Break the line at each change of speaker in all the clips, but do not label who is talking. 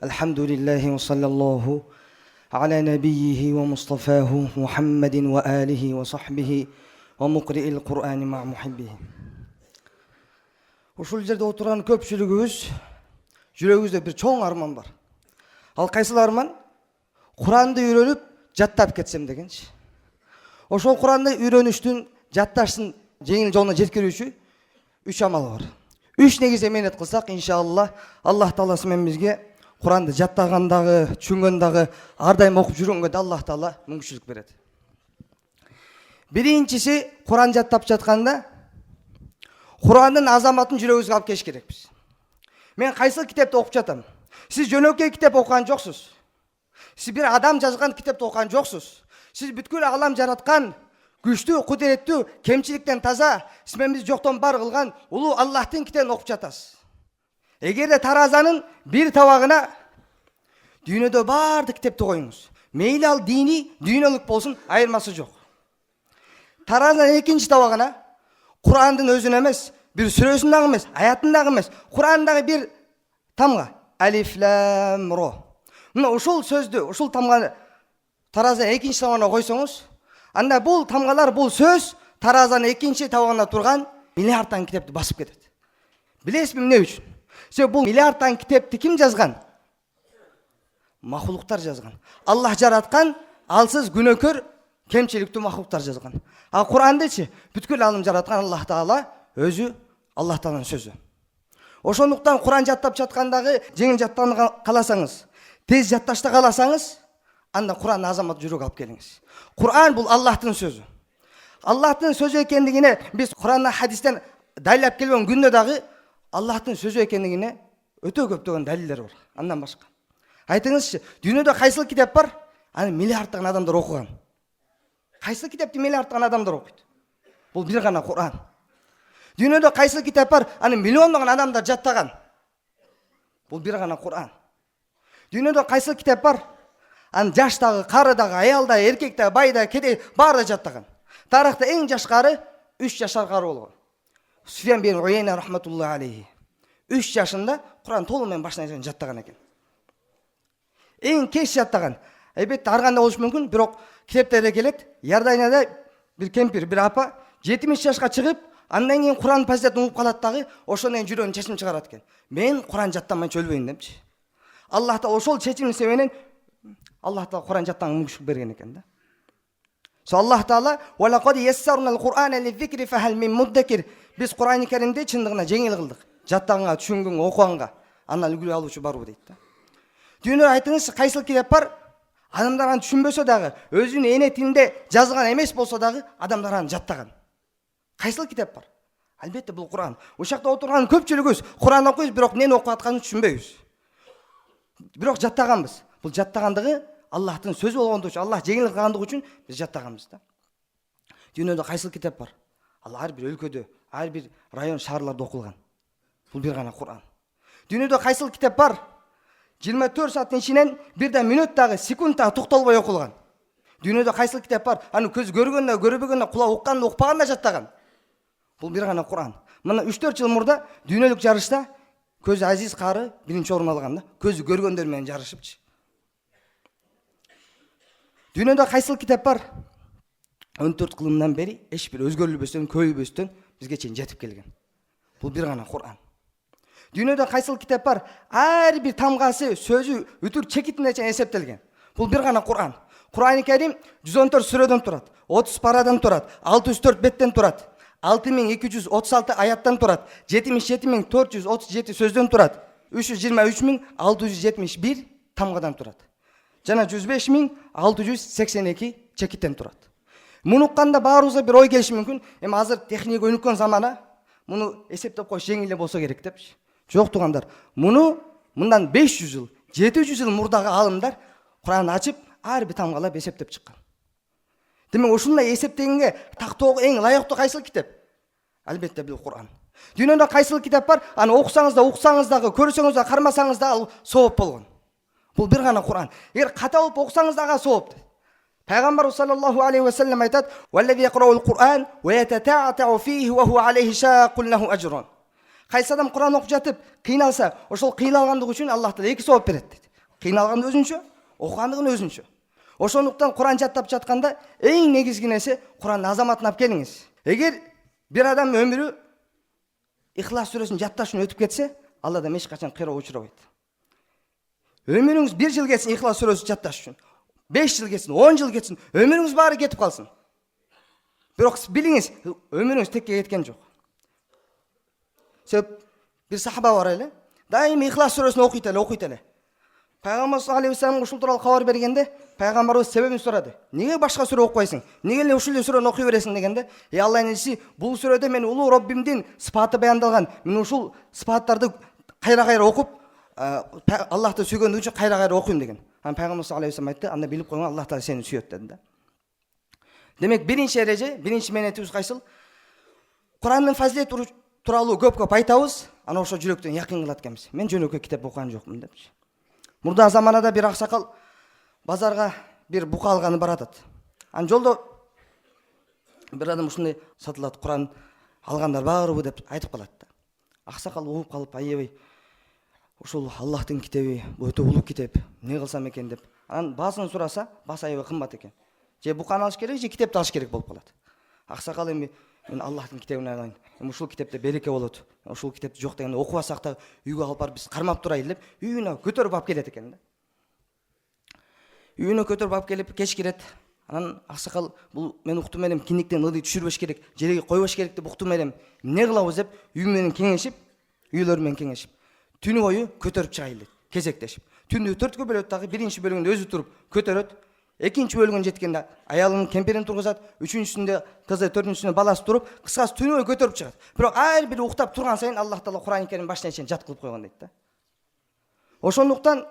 Elhamdülillahi ve sallallahu ala nebiyyihi ve mustafahu Muhammedin ve alihi ve sahbihi ve mukri'il Kur'ani ma muhibbihi. Ушул жерде отурган көпчүлүгүбүз жүрөгүбүздө бир чоң арман бар. Ал кайсыл арман? Куранды үйрөнүп, жаттап кетсем дегенчи. Ошол Куранды үйрөнүштүн, жатташтын жеңил жолуна жеткирүүчү 3 амал бар. 3 негизде менет кылсак, иншалла, Аллах Тааласы менен бизге Куранды жаттагандагы, түшүнгөндөгү, ар дайым окуп жүргөнгө да Аллах Таала мүмкүнчүлүк берет. Биринчиси, Куран жаттап жатканда Курандын азаматын жүрөгүбүзгө алып келиш керекпиз. Мен кайсыл китепти окуп жатам? Сиз жөнөкөй китеп окуган жоксуз. Сиз бир адам жазган китепти окуган жоксуз. Сиз бүткүл алам жараткан, күчтүү, кудуреттүү, кемчиликтен таза, сиз менен биз жоктон бар кылган улуу Аллахтын китебин окуп жатасыз. Эгерде таразанын бир табагына дүйнөдө баардык китепти коюңуз. Мейли ал дини, дүйнөлүк болсун, айырмасы жок. Таразанын экинчи табагына Курандын өзүн эмес, бир сүрөсүн дагы эмес, аятын дагы эмес, Курандагы бир тамга, алиф лам ро. Мына ушул сөздү, ушул тамганы таразанын экинчи табагына койсоңуз, анда бул тамгалар, бул сөз таразанын экинчи табагында турган миллиардтан китепти басып кетет. Билесизби эмне үчүн? Себеби бул миллиардтан китепти ким жазган? Махлуктар жазган. Аллах жараткан, алсыз, күнөөкөр, кемчиликтүү махлуктар жазган. А Курандычы бүткүл алым жараткан Аллах Таала өзү, Аллах Тааланын сөзү. Ошондуктан Куран жаттап жаткандагы жеңил жаттанга каласаңыз, тез жатташта каласаңыз, анда Курандын азамат жүрөк алып келиңиз. Куран бул Аллахтын сөзү. Аллахтын сөзү экендигине биз Курандан, хадистен далилдеп келген күндө дагы Аллахтын сөзү экендигине өтө көптөгөн далилдер бар. Андан башка. Айтыңызчы, дүйнөдө кайсыл китеп бар? Аны миллиарддаган адамдар окуган. Кайсыл китепти миллиарддаган адамдар окуйт? Бул бир гана Куран. Дүйнөдө кайсыл китеп бар? Аны миллиондогон адамдар жаттаган. Бул бир гана Куран. Дүйнөдө кайсыл китеп бар? Аны жаштагы, карыдагы, аялдагы, эркектеги, байдагы, кедей баары да жаттаган. Тарыхта эң жаш кары 3 жашар кары болгон. Суфиян бин Уяйна рахматуллахи алейхи. 3 жашында Куран толугу менен башынан аягына жаттаган экен. Эң кеч жаттаган. Албетте ар кандай болушу мүмкүн, бирок китептерде келет, Иорданияда бир кемпир, бир апа 70 жашка чыгып, андан кийин Куран фазилетін угуп калат дагы, ошондон кийин жүрөгүн чечим чыгарат экен. Мен Куран жаттамайынча өлбөйүн депчи. Аллах Таала ошол чечимин себебинен Аллах Таала Куран жаттаганга мүмкүнчүлүк берген экен да. Со Аллах Таала "Ва лакад яссарнал Кур'ана лизикри фахал мин муддакир". Биз Кур'ани Керимди чындыгына жеңил кылдык. Жаттаганга, түшүнгөнгө, окуганга, андан үлгү алуучу барбы дейт да. Дүйнөдө айтыңызчы, кайсыл китеп бар? Адамдар аны түшүнбөсө дагы, өзүнүн эне тилинде жазган эмес болсо дагы, адамдар аны жаттаган. Кайсыл китеп бар? Албетте бул Куран. Ушакта отурган көпчүлүгүбүз Куран окуйбуз, бирок эмнени окуп атканын түшүнбөйбүз. Бирок жаттаганбыз. Бул жаттагандыгы Аллахтын сөзү болгондугу үчүн, Аллах жеңил кылгандыгы үчүн биз жаттаганбыз да. Дүйнөдө кайсыл китеп бар? Ал ар бир өлкөдө, ар бир район, шаарларда окулган. Бул бир гана Куран. Дүйнөдө кайсыл китеп бар? 24 сааттын ичинен бирде мүнөт дагы, секунд дагы токтолбой окулган. Дүйнөдө кайсыл китеп бар? Аны көз көргөндө, көрбөгөндө, кулак укканда, укпаганда жаттаган. Бул бир гана Куран. Мына 3-4 жыл мурда дүйнөлүк жарышта көзү азиз кары биринчи орун алган да. Көзү көргөндөр менен жарышыпчы. Дүйнөдө кайсыл китеп бар? 14 кылымдан бери эч бир өзгөрүлбөстөн, көйбөстөн бизге чейин жетип келген. Бул бир гана Куран. Дүйнөдө кайсыл китеп бар? Ар бир тамгасы, сөзү үтүр чекитине чейин эсептелген. Бул бир гана Куран. Кур'ани Керим 114 сүрөдөн турат, 30 парадан турат, 604 беттен турат, 6236 аяттан турат, 77437 сөздөн турат, 323671 тамгадан турат. Жана 105682 чекиттен турат. Муну укканда баарыбызга бир ой келиши мүмкүн. Эми азыр техника өнүккөн замана, муну эсептеп коюш жеңил эле болсо керек депчи. Жок тугандар, муну мындан 500 жыл, 700 жыл мурдагы алымдар Куранды ачып, ар бир тамгалап эсептеп чыккан. Демек ушундай эсептегенге тактоого эң ылайыктуу кайсыл китеп? Албетте бул Куран. Дүйнөдө кайсыл китеп бар? Аны окусаңыз да, уксаңыз дагы, көрсөңүз да, кармасаңыз да ал сооп болгон. Бул бир гана Куран. Эгер ката болуп окусаңыз дагы сооп. Пайгамбар саллаллаху алейхи ва саллям айтат: "Валлази яқраул Кур'ан ва ятата'ату фихи ва хуа алейхи шақун лаху ажрун." Кайсы адам Куран окуп жатып кыйналса, ошол кыйналгандыгы үчүн Аллах Таала 2 сооп берет дейт. Кыйналган өзүнчө, окугандыгын өзүнчө. Ошондуктан Куран жаттап жатканда эң негизги нерсе Курандын азаматын алып келиңиз. Эгер бир адам өмүрү Ихлас сүрөсүн жатташ үчүн өтүп кетсе, Алладан эч качан кыйроо учурабайт. Өмүрүңүз 1 жыл кетсин Ихлас сүрөсүн жатташ үчүн, 5 жыл кетсин, 10 жыл кетсин, өмүрүңүз баары кетип калсын. Бирок билиңиз, өмүрүңүз текке кеткен жок. Себеп бир сахаба бар эле, дайыма Ихлас сүрөсүн окуйт эле. Пайгамбар саллаллаху алейхи вассалам ушул тууралуу кабар бергенде, пайгамбарыбыз себебин сурады. Неге башка сүрө окубайсың? Неге эле ушул сүрөнү окуй бересиң дегенде, Аллахтын элчиси, бул сүрөдө мен улуу Роббимдин сыпаты баяндалган. Мен ушул сыпаттарды кайра окуп, Аллахты сүйгөндүгү үчүн кайра окуйм деген. Пайгамбар саллаллаху алейхи вассалам айтты, анда билип койгон, Аллах таала сени сүйөт деди да. Демек, биринчи эреже, биринчи менетибиз кайсыл? Курандын фазилети тууралуу көп айтабыз, ана ошо жүрөктөн якын кылат экенбиз. Мен жөнөкөй китеп окуган жокмун депчи. Мурда заманада бир аксакал базарга бир бука алганы баратат. Ан жолдо бир адам ушундай сатылат, Куран алгандар барбы деп айтып калат да. Аксакал угуп калып, аябай ушул Аллахтын китеби, бул өтө улуу китеп, эмне кылсам экен деп. Анан баасын сураса, баасы аябай кымбат экен. Же буканы алыш керек, же китепти алыш керек болуп калат. Аксакал эми мен Аллахтын китебин алайын. Ушул китепте береке болот. Ушул китепти жок дегенде окубасак да үйгө алып барып биз кармап турайлы деп, үйүнө көтөрүп алып келет экен да. Үйүнө көтөрүп алып келип кеч кирет. Анан аксакал бул мен уктум элем, киниктен ыдый түшүрбөш керек, жерге койбош керек деп уктум элем. Эмне кылабыз деп үй менен кеңешип, үйлөр менен кеңешип, түнү бою көтөрүп чыгайлы, кезектешип. Түндү 4кө бөлөт дагы, биринчи бөлүгүндө өзү туруп көтөрөт. Экинчи бөлүгүн жеткенде аялын кемперин тургузат, үчүнчүсүндө кызы, төртүнчүсүндө баласы туруп, кыскасы түнү бою көтөрүп чыгат. Бирок ар бир уктап турган сайын Аллах таала Куран Керим башына чейин жат кылып койгон дейт да. Ошондуктан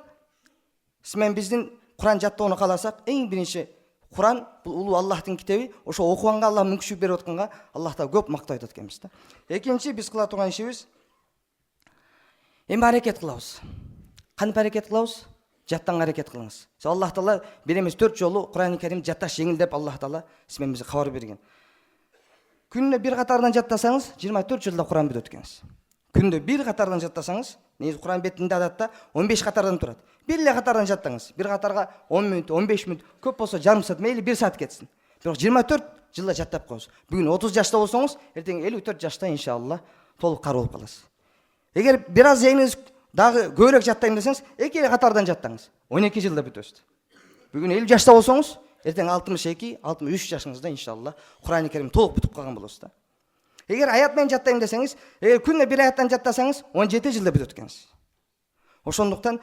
мен биздин Куран жаттоону кааласак, эң биринчи Куран бул улуу Аллахтын китеби, ошо окуганга Аллах мүмкүнчүлүк берип атканга Аллах таала көп мактап айтат экенбиз да. Экинчи биз кыла турган ишибиз эми аракет кылабыз. Кантип аракет кылабыз? Жаттанга аракет кылыңыз. Аллах таала бир эмес 4 жолу Куран Керим жатташ жеңил деп Аллах таала симен бизге кабар берген. Күнүнө бир катардан жаттасаңыз, 24 жылда Куран бүтөт экенсиз. Күндө бир катардан жаттасаңыз, негизи Куран бетинде адатта 15 катардан турат. Бир эле катардан жаттаңыз. Бир катарга 10 мүнөт, 15 мүнөт, көп болсо жарым саат, мейли 1 саат кетсин. Бирок 24 жылда жаттап коюңуз. Бүгүн 30 жашта болсоңуз, эртең 54 жашта иншалла толук кар болуп каласыз. Эгер бир аз жеңиңиз дагы көбүрөөк жаттайм десеңиз, 2 эле катардан жаттаңыз. 12 жылда бүтөсүз. Бүгүн 50 жашта болсоңуз, эртең 62, 63 жашыңызда иншалла Куран Керим толук бүтүп калган болосуз да. Эгер аят менен жаттайм десеңиз, эгер күнүнө бир аяттан жаттасаңыз, 17 жылда бүтөт экенсиз. Ошондуктан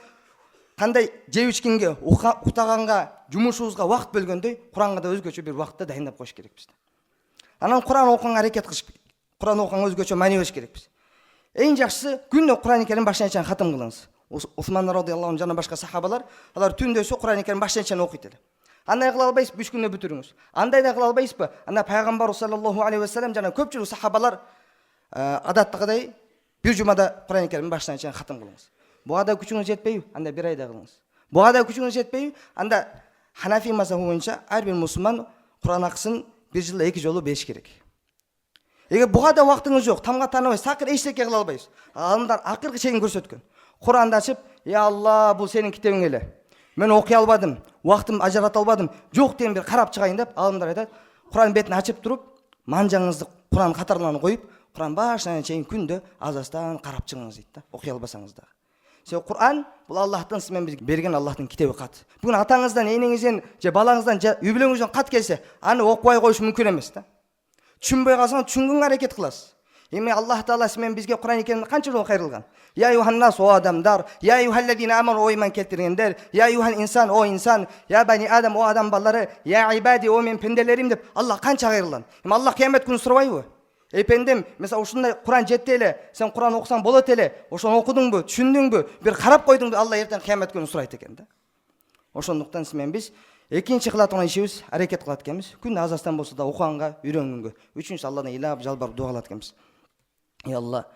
кандай жеп ичкенге, уктаганга, жумушубузга убакыт бөлгөндөй, Куранга да өзгөчө бир убакытта дайындап коюш керекпиз. Анан Куран окуганга аракет кылыш, Куран окуганга өзгөчө маани бериш керекпиз. Эң жакшысы күнүнө Куран Керим башынан чейин хатым кылыңыз. Усман радыйаллаху анху жана башка сахабалар, алар түндөсү Куран Керим башынан чейин окуйт эле. Андай кыла албайсызбы, 3 күндө бүтүрүңүз. Андай да кыла албайсызбы? Анда пайгамбар саллаллаху алейхи вассалам жана көпчүлүк сахабалар адаттагыдай бир жумада Куран Керим башынан чейин хатым кылыңыз. Буга да күчүңүз жетпейби? Анда бир айда кылыңыз. Буга да күчүңүз жетпейби? Анда Ханафи мазхабы боюнча ар бир мусулман Куран акысын бир жылда 2 жолу бериш керек. Эгер буга да убактыңыз жок, тамга таанабай, сакыр эчтеке кыла албайсыз. Алымдар акыркы чейин көрсөткөн. Куранды ачып, "Я Алла, бул сенин китебиң эле. Мен окуй албадым, убактымды ажырата албадым. Жок деген бир карап чыгайын" деп алымдар айтат. Куран бетин ачып туруп, манжаңызды Куран катарларына коюп, Куран башынан чейин күндө азастан карап чыгыңыз дейт да, окуй албасаңыз да. Себеби Куран бул Аллахтын симен бизге берген Аллахтын китеби кат. Бүгүн атаңыздан, энеңизден, же балаңыздан, же үй бүлөңүздөн кат келсе, аны окубай коюш мүмкүн эмес да. Түшүнбөй калсаң, түшүнгөнгө аракет кыласыз. Эми Аллах таала симен бизге Куран Керимди канча жолу кайрылган? Я юханнас о адамдар, я юхалладина аману о иман келтиргендер, я юхан инсан о инсан, я бани адам о адам балдары, я ибади о мен пенделерим деп Аллах канча кайрылган. Эми Аллах кыямат күнү сурабайбы? Эй пендем, мисалы ушундай Куран жетти эле, сен Куран окусаң болот эле, ошону окудуңбу, түшүндүңбү, бир карап койдуңбу, Алла эртең кыямат күнү сурайт экен да. Ошондуктан симен биз экинчи кыла турган ишибиз аракет кылат экенбиз. Күндө азастан болсо да окуганга, үйрөнгөнгө. Үчүнчүсү Алладан ыйлап, жалбарып дуа кылат экенбиз. Ey Allah,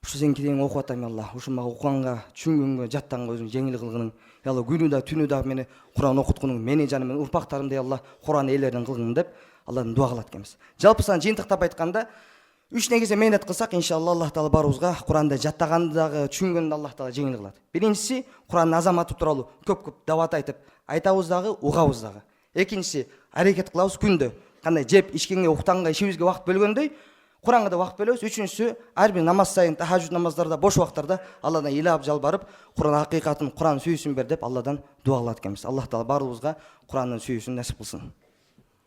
ушу сенин китебиңди окуп атам, Алла. Ушу мага окуганга, түшүнгөнгө, жаттанга өзүң жеңил кылгының. Алла, күнү да, түнү да мени Куран окуткуның, мени жана менин урпактарымды Алла Куран ээлеринен кылгың деп Алладан дуа кылат экенбиз. Жалпысынан жыйынтыктап айтканда, үч негизде мээнет кылсак, иншалла Аллах таала баарыбызга Куранды жаттаганды дагы түшүнгөндө Аллах таала жеңил кылат. Биринчиси, Курандын азаматы тууралуу көп дават айтып айтабыз дагы, угабыз дагы. Экинчиси, аракет кылабыз күндө кандай жеп, ичкенге, уктаганга, ишибизге убакыт бөлгөндөй, Куранга да убакыт бөлөбүз. Үчүнчүсү, ар бир намаз сайын, тахажжуд намаздарда, бош убактарда Алладан ыйлап жалбарып, Куран акыйкатын, Куран сүйүүсүн бер деп Алладан дуа кылат экенбиз. Аллах таала баарыбызга Курандын сүйүүсүн насип кылсын.